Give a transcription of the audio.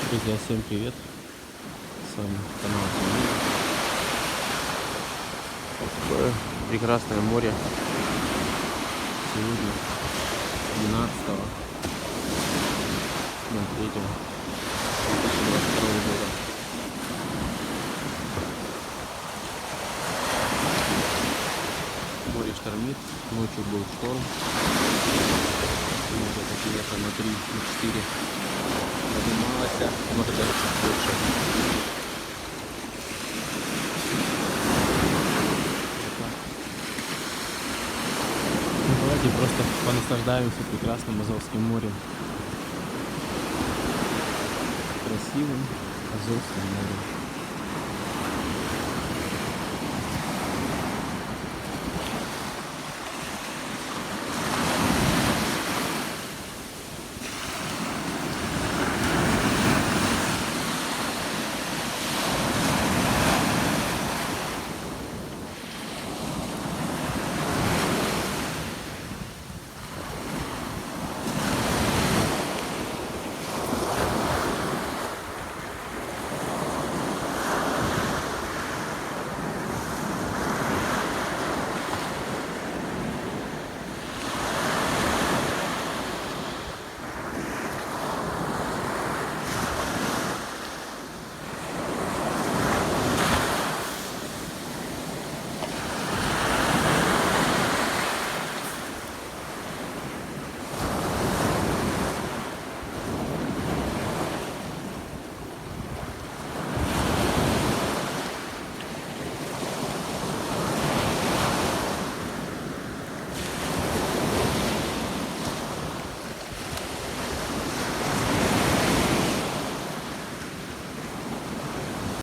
Друзья, всем привет! С вами канал Тимур. Вот такое прекрасное море. Сегодня 12-го, 3-го 2022 года. Море штормит, ночью был шторм. Море где-то на 3-4 поднималось, может даже чуть больше. Ну, давайте просто понаслаждаемся прекрасным Азовским морем. Красивым Азовским морем.